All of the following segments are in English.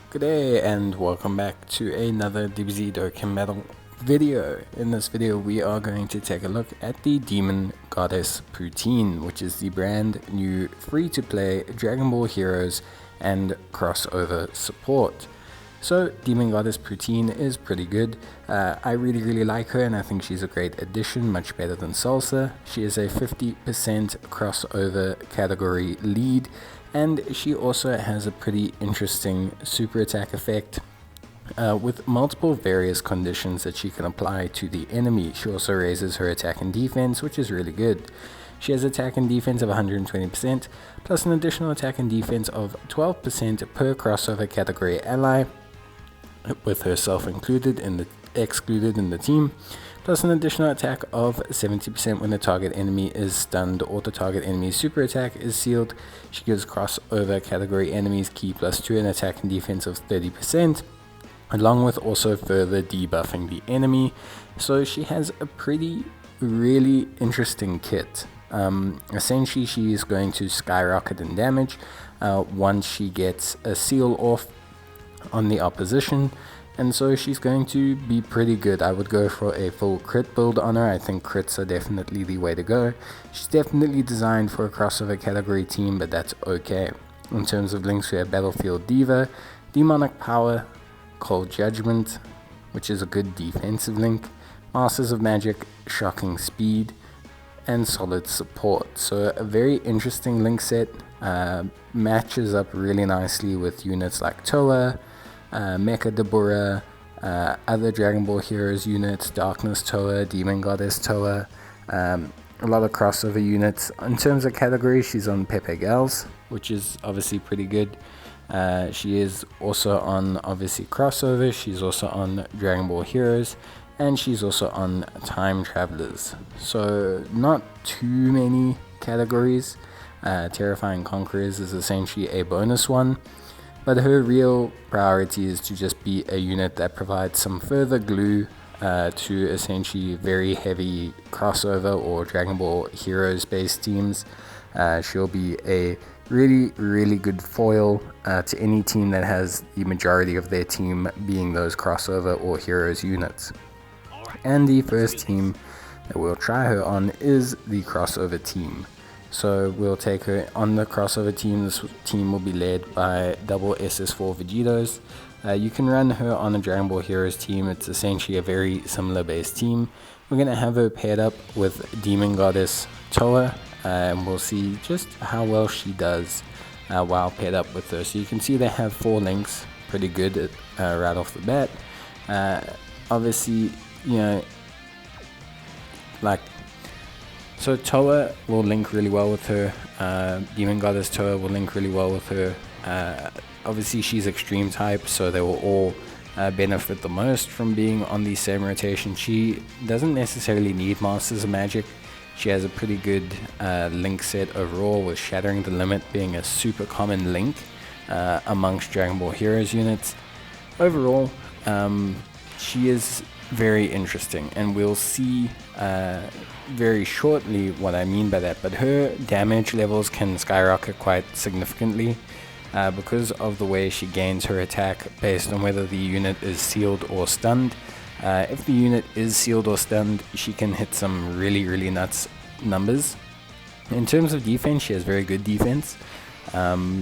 Good day and welcome back to another DBZ Dokkan Metal video. In this video we are going to take a look at the Demon Goddess Putine, which is the brand new free-to-play Dragon Ball Heroes and crossover support. So Demon Goddess Putine is pretty good. I really like her and I think she's a great addition, much better than Salsa. She is a 50% crossover category lead, and she also has a pretty interesting super attack effect with multiple various conditions that she can apply to the enemy. She also raises her attack and defense, which is really good. She has attack and defense of 120%, plus an additional attack and defense of 12% per crossover category ally, with herself excluded in the team, plus an additional attack of 70% when the target enemy is stunned or the target enemy's super attack is sealed. She gives crossover category enemies key +2 and attack and defense of 30%, along with also further debuffing the enemy. So she has a really interesting kit. Essentially she is going to skyrocket in damage once she gets a seal off on the opposition, and so she's going to be pretty good. I would go for a full crit build on her. I think crits are definitely the way to go. She's definitely designed for a crossover category team, but that's okay. In terms of links, we have Battlefield Diva, Demonic Power, Cold Judgment, which is a good defensive link, Masters of Magic, Shocking Speed, and Solid Support. So a very interesting link set. Matches up really nicely with units like Toa, Mecha Deborah, other Dragon Ball Heroes units, Darkness Toa, Demon Goddess Toa, a lot of crossover units. In terms of category, she's on Pepe Gals, which is obviously pretty good. She is also on obviously crossover. She's also on Dragon Ball Heroes, and she's also on Time Travelers. So not too many categories. Terrifying Conquerors is essentially a bonus one, but her real priority is to just be a unit that provides some further glue to essentially very heavy crossover or Dragon Ball Heroes based teams. She'll be a really good foil to any team that has the majority of their team being those crossover or Heroes units. And the first team that we'll try her on is the crossover team. So we'll take her on the crossover team. This team will be led by double SS4 Vegetos. You can run her on a Dragon Ball Heroes team. It's essentially a very similar base team. We're going to have her paired up with Demon Goddess Toa, and we'll see just how well she does while paired up with her. So you can see they have 4 links, pretty good right off the bat. Obviously, you know, so Toa will link really well with her. Demon Goddess Toa will link really well with her. Obviously she's extreme type, so they will all benefit the most from being on the same rotation. She doesn't necessarily need Masters of Magic. She has a pretty good link set overall, with Shattering the Limit being a super common link amongst Dragon Ball Heroes units. Overall, she is very interesting, and we'll see very shortly what I mean by that. But her damage levels can skyrocket quite significantly because of the way she gains her attack based on whether the unit is sealed or stunned. If the unit is sealed or stunned, she can hit some really nuts numbers. In terms of defense, she has very good defense.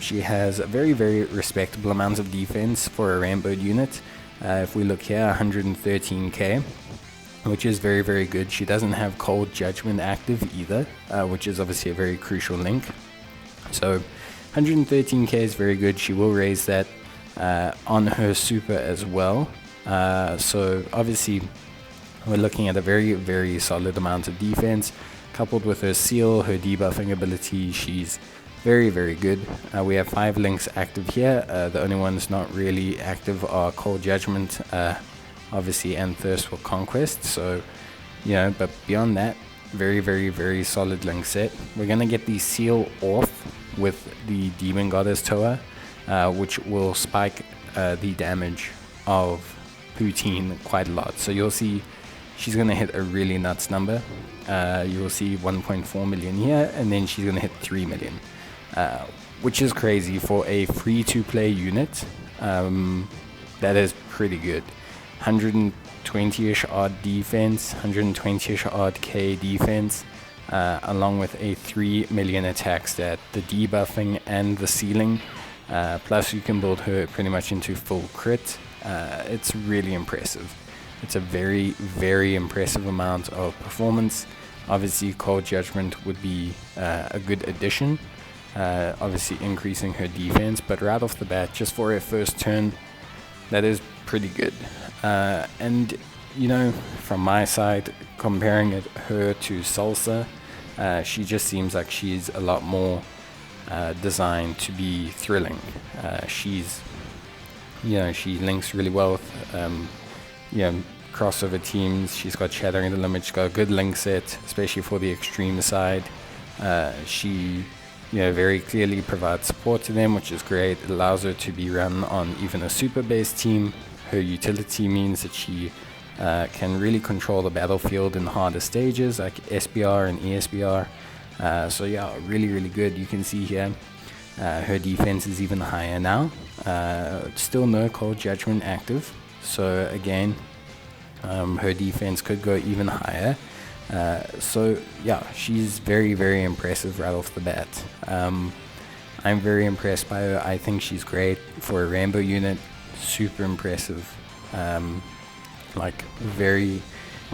She has a very respectable amount of defense for a rainbow unit. If we look here, 113k, which is very good. She doesn't have Cold Judgment active either, which is obviously a very crucial link. So 113k is very good. She will raise that on her super as well. So obviously we're looking at a very solid amount of defense, coupled with her seal, her debuffing ability. She's very good. We have 5 links active here. The only ones not really active are Cold Judgment, obviously, and Thirst for Conquest. So, you know, but beyond that, very solid link set. We're gonna get the seal off with the Demon Goddess Toa, which will spike the damage of Putine quite a lot. So you'll see she's gonna hit a really nuts number. You'll see 1.4 million here, and then she's gonna hit 3 million. Which is crazy for a free-to-play unit. that is pretty good. 120-ish odd defense, 120-ish odd K defense, along with a 3 million attack stat, the debuffing and the sealing. Plus you can build her pretty much into full crit. It's really impressive. It's a very, very impressive amount of performance. Obviously Cold Judgment would be a good addition, obviously increasing her defense, but right off the bat, just for her first turn, that is pretty good. And you know, from my side, comparing her to Salsa, she just seems like she's a lot more designed to be thrilling. She's, you know, she links really well with crossover teams. She's got Shattering the Limit. She's got a good link set, especially for the extreme side. She, you know, very clearly provides support to them, which is great. It allows her to be run on even a super based team. Her utility means that she can really control the battlefield in harder stages like SBR and ESBR. So yeah, really, really good. You can see here her defense is even higher now. Still no Cold Judgment active. So again, her defense could go even higher. So yeah, she's very, very impressive right off the bat. I'm very impressed by her. I think she's great for a Rainbow unit. Super impressive. Like very,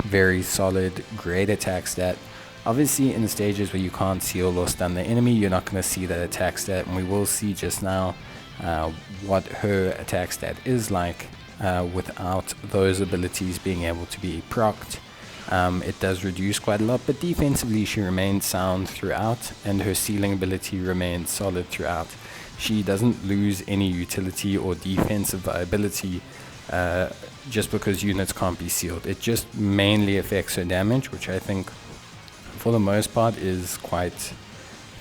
very solid, great attack stat. Obviously in the stages where you can't seal or stun the enemy, you're not going to see that attack stat, and we will see just now what her attack stat is like without those abilities being able to be procced. It does reduce quite a lot, but defensively she remains sound throughout, and her sealing ability remains solid throughout. She doesn't lose any utility or defensive viability just because units can't be sealed. It just mainly affects her damage, which I think for the most part is quite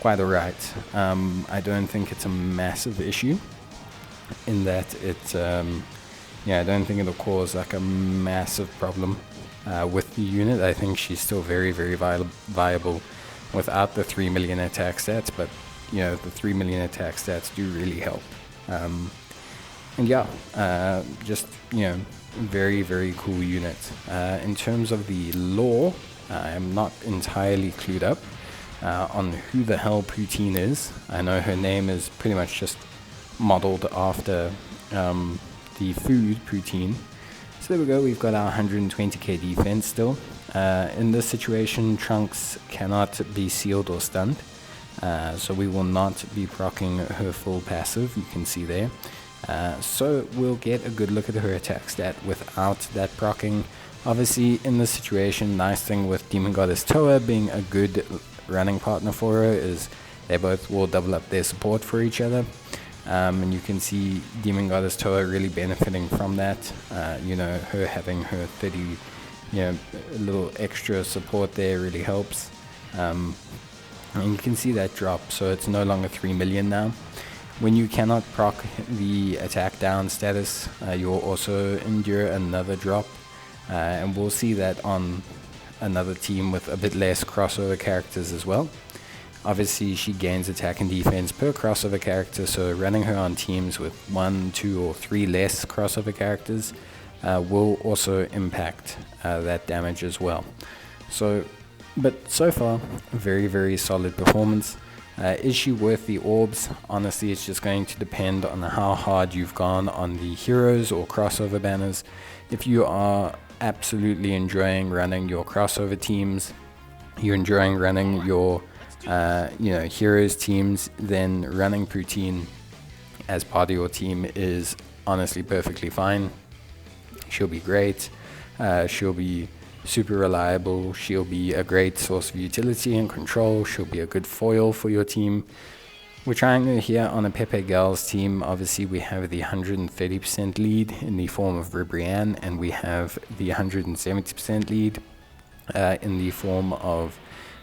alright. I don't think it's a massive issue in that it I don't think it'll cause like a massive problem with the unit. I think she's still very, very viable without the 3 million attack stats, but you know, the 3 million attack stats do really help. And yeah, just, you know, very, very cool unit. In terms of the lore, I'm not entirely clued up on who the hell Putine is. I know her name is pretty much just modeled after the food Putine. So there we go, we've got our 120k defense still. In this situation, Trunks cannot be sealed or stunned, so we will not be proccing her full passive, you can see there. So we'll get a good look at her attack stat without that proccing. Obviously in this situation, nice thing with Demon Goddess Toa being a good running partner for her is they both will double up their support for each other. And you can see Demon Goddess Toa really benefiting from that. You know, her having her 30, you know, a little extra support there really helps. And you can see that drop, so it's no longer 3 million now. When you cannot proc the attack down status, you'll also endure another drop. And we'll see that on another team with a bit less crossover characters as well. Obviously she gains attack and defense per crossover character, so running her on teams with 1, 2 or 3 less crossover characters will also impact that damage as well. So, but so far, very, very solid performance. Is she worth the orbs? Honestly, it's just going to depend on how hard you've gone on the heroes or crossover banners. If you are absolutely enjoying running your crossover teams, you're enjoying running your heroes teams, then running Putine as part of your team is honestly perfectly fine. She'll be great. She'll be super reliable. She'll be a great source of utility and control. She'll be a good foil for your team. We're trying here on a Pepe Girls team. Obviously we have the 130% lead in the form of Ribrianne, and we have the 170% lead in the form of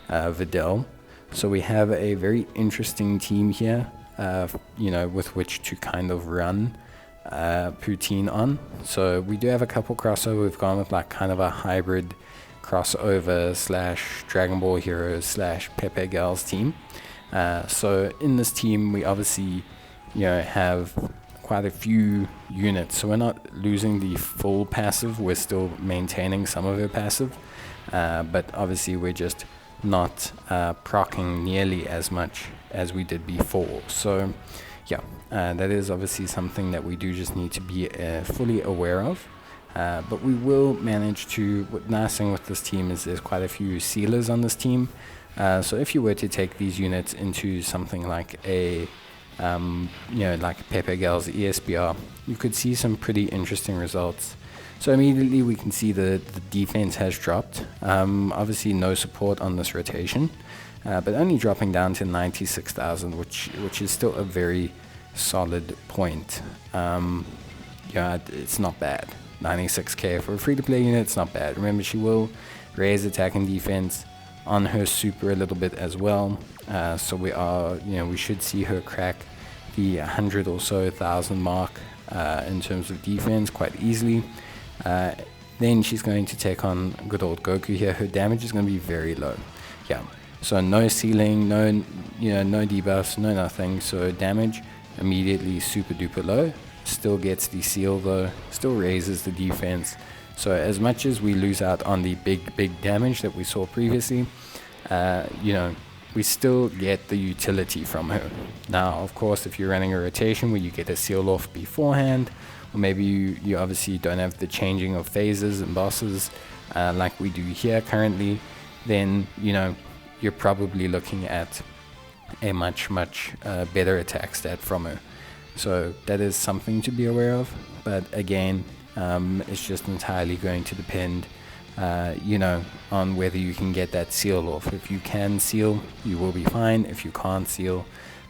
Videl. So we have a very interesting team here, with which to kind of run Putine on. So we do have a couple crossover. We've gone with like kind of a hybrid crossover / Dragon Ball Heroes / Pepe Girls team. So in this team we obviously have quite a few units, so we're not losing the full passive, we're still maintaining some of her passive, but obviously we're just not proccing nearly as much as we did before. So yeah, that is obviously something that we do just need to be fully aware of. But we will manage to, what nice thing with this team is there's quite a few sealers on this team. So if you were to take these units into something like a, like Pepe Gal's ESBR, you could see some pretty interesting results. So immediately we can see the defense has dropped. Obviously no support on this rotation, but only dropping down to 96,000, which is still a very solid point. Yeah, it's not bad. 96k for a free-to-play unit, it's not bad. Remember, she will raise attack and defense on her super a little bit as well. So we are, we should see her crack the 100 or so thousand mark in terms of defense quite easily. Then she's going to take on good old Goku here. Her damage is going to be very low. Yeah, so no ceiling, no debuffs, no nothing. So damage immediately super duper low. Still gets the seal though, still raises the defense. So as much as we lose out on the big damage that we saw previously, we still get the utility from her. Now, of course, if you're running a rotation where you get a seal off beforehand, or maybe you obviously don't have the changing of phases and bosses like we do here currently, then, you're probably looking at a much better attack stat from her. So that is something to be aware of, but again, it's just entirely going to depend, on whether you can get that seal off. If you can seal, you will be fine. If you can't seal,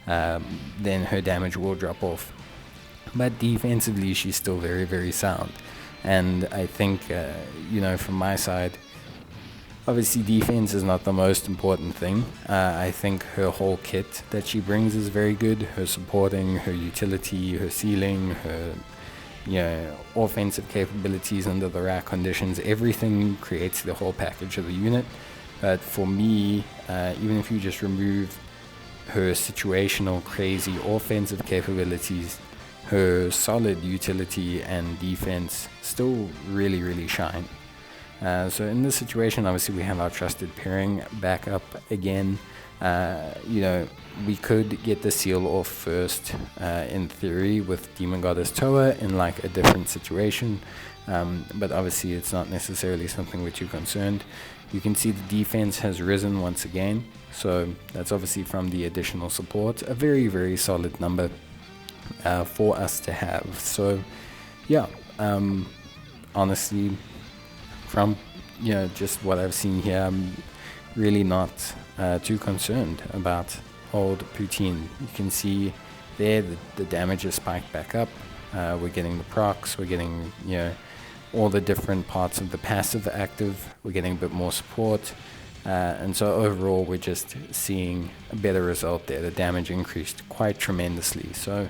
then her damage will drop off. But defensively, she's still very, very sound. And I think, from my side, obviously defense is not the most important thing. I think her whole kit that she brings is very good. Her supporting, her utility, her sealing, her offensive capabilities under the right conditions, everything creates the whole package of the unit. But for me, even if you just remove her situational crazy offensive capabilities, her solid utility and defense still really shine. So in this situation, obviously we have our trusted pairing back up again. We could get the seal off first, in theory, with Demon Goddess Toa in like a different situation. But obviously it's not necessarily something we're too concerned. You can see the defense has risen once again. So that's obviously from the additional support. A very solid number for us to have. So yeah, honestly, from just what I've seen here, I'm really not too concerned about old Putine. You can see there the damage has spiked back up. We're getting the procs, we're getting all the different parts of the passive active, we're getting a bit more support, and so overall we're just seeing a better result there. The damage increased quite tremendously. So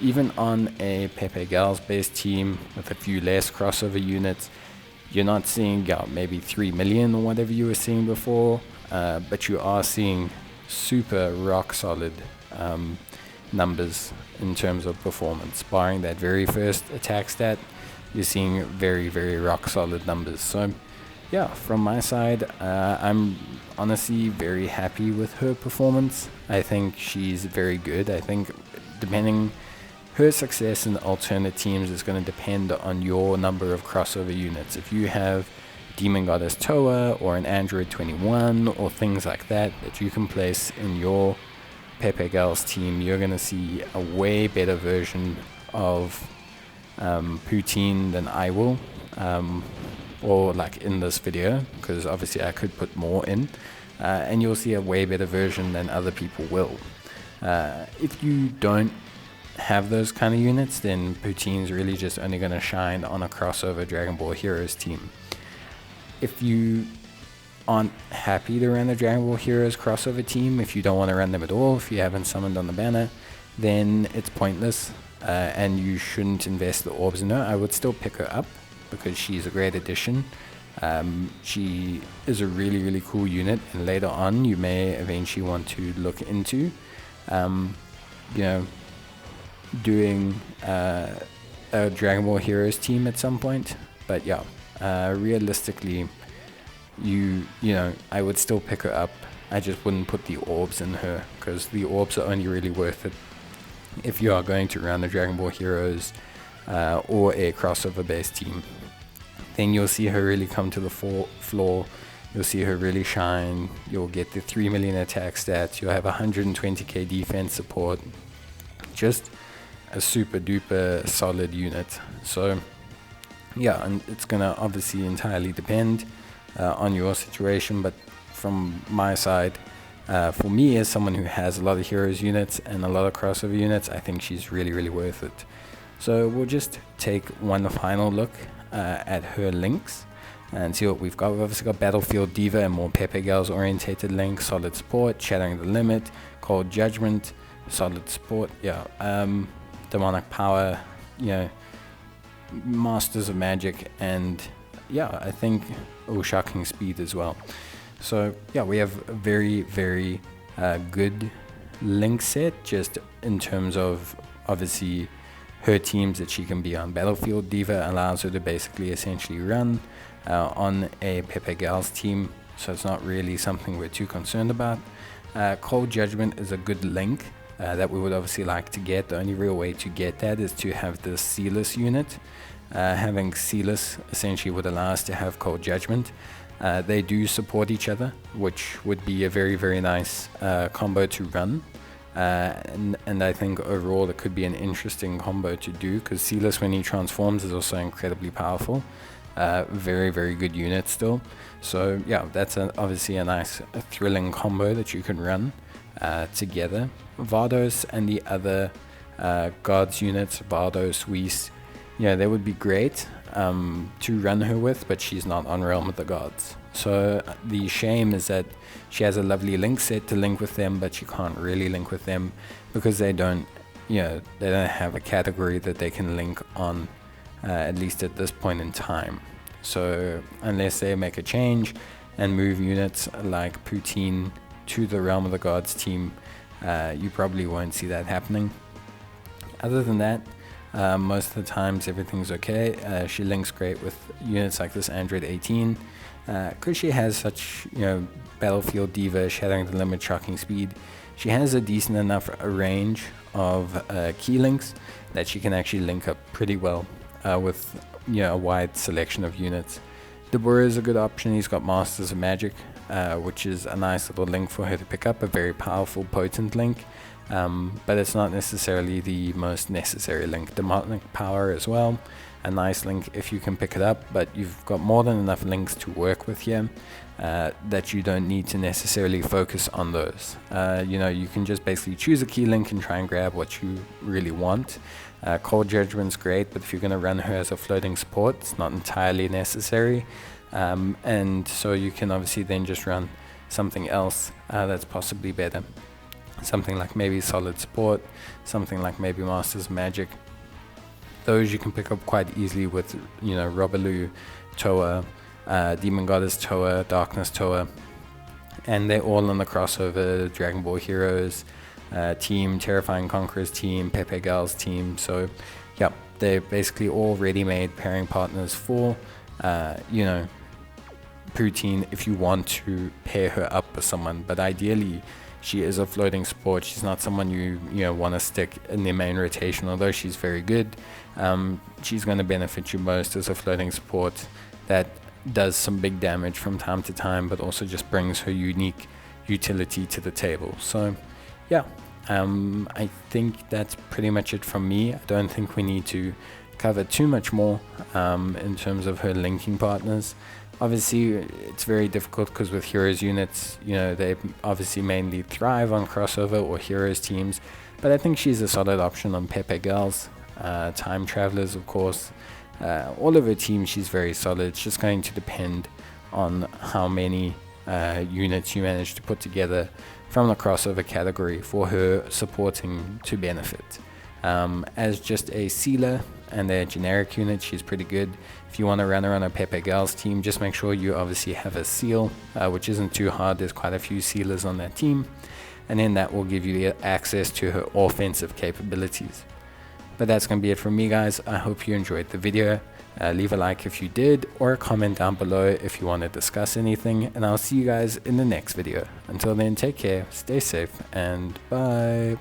even on a Pepe Gals based team with a few less crossover units, you're not seeing maybe 3 million or whatever you were seeing before, but you are seeing super rock solid numbers in terms of performance. Barring that very first attack stat, you're seeing very rock solid numbers. So yeah, from my side, I'm honestly very happy with her performance. I think she's very good. I think her success in alternate teams is going to depend on your number of crossover units. If you have Demon Goddess Toa or an Android 21 or things like that you can place in your Pepe Gals team, you're going to see a way better version of Putine than I will, or like in this video, because obviously I could put more in, and you'll see a way better version than other people will. If you don't have those kind of units, then Putine's really just only going to shine on a crossover Dragon Ball Heroes team. If you aren't happy to run the Dragon Ball Heroes crossover team, if you don't want to run them at all, if you haven't summoned on the banner, then it's pointless, and you shouldn't invest the orbs in her. I would still pick her up because she's a great addition. She is a really cool unit, and later on you may eventually want to look into doing a Dragon Ball Heroes team at some point. But yeah, realistically, you know, I would still pick her up. I just wouldn't put the orbs in her, because the orbs are only really worth it if you are going to run the Dragon Ball Heroes or a crossover based team. Then you'll see her really come to the floor. You'll see her really shine. You'll get the 3 million attack stats. You'll have 120k defense support. Just a super duper solid unit. So yeah, and it's gonna obviously entirely depend on your situation, but from my side, for me, as someone who has a lot of heroes units and a lot of crossover units, I think she's really worth it. So we'll just take one final look at her links and see what we've got. We've obviously got Battlefield Diva and more Pepe Girls orientated links, solid support, Shattering the Limit, Cold Judgment, solid support, yeah, demonic power, you know, Masters of Magic, and yeah, I think shocking speed as well. So yeah, we have a very good link set, just in terms of obviously her teams that she can be on. Battlefield Diva allows her to basically essentially run on a Pepe Girls team, so it's not really something we're too concerned about. Cold Judgment is a good link that we would obviously like to get. The only real way to get that is to have the Sealess unit. Having Sealess essentially would allow us to have Cold Judgment. They do support each other, which would be a very nice combo to run. And I think overall it could be an interesting combo to do, because Sealess, when he transforms, is also incredibly powerful. Very good unit still. So yeah, that's obviously a nice thrilling combo that you can run together. Vardos and the other gods units, Vardos, Whis, yeah, they would be great to run her with, but she's not on Realm of the Gods. So the shame is that she has a lovely link set to link with them, but she can't really link with them because they don't, you know, they don't have a category that they can link on, at least at this point in time. So unless they make a change and move units like Putine to the Realm of the Gods team, you probably won't see that happening. Other than that, most of the times everything's okay. She links great with units like this Android 18, because she has such, you know, Battlefield Diva, Shattering the Limit, Shocking Speed. She has a decent enough range of key links that she can actually link up pretty well with, you know, a wide selection of units. Deborah is a good option. He's got Masters of Magic, which is a nice little link for her to pick up, a very powerful, potent link. But it's not necessarily the most necessary link. Demonic power as well, a nice link if you can pick it up, but you've got more than enough links to work with here that you don't need to necessarily focus on those. You know, you can just basically choose a key link and try and grab what you really want. Cold Judgment's great, but if you're going to run her as a floating support, it's not entirely necessary. And so you can obviously then just run something else that's possibly better. Something like maybe solid support, something like maybe Masters of Magic. Those you can pick up quite easily with, you know, Robaloo, Toa, Demon Goddess Toa, Darkness Toa, and they're all in the crossover Dragon Ball Heroes team, Terrifying Conquerors team, Pepe Girls team. So yeah, they're basically all ready-made pairing partners for, you know, Putine if you want to pair her up with someone. But ideally, she is a floating support. She's not someone you want to stick in the main rotation, although she's very good. She's going to benefit you most as a floating support that does some big damage from time to time, but also just brings her unique utility to the table. So yeah, I think that's pretty much it from me. I don't think we need to cover too much more in terms of her linking partners. Obviously, it's very difficult because with Heroes units, you know, they obviously mainly thrive on crossover or Heroes teams, but I think she's a solid option on Pepe Girls, Time Travelers, of course. All of her teams, she's very solid. It's just going to depend on how many units you manage to put together from the crossover category for her supporting to benefit. As just a sealer and a generic unit, she's pretty good. If you want to run her on a Pepe Girls team, just make sure you obviously have a seal, which isn't too hard. There's quite a few sealers on that team, and then that will give you the access to her offensive capabilities. But that's going to be it from me, guys. I hope you enjoyed the video. Leave a like if you did, or a comment down below if you want to discuss anything, and I'll see you guys in the next video. Until then, take care, stay safe, and bye.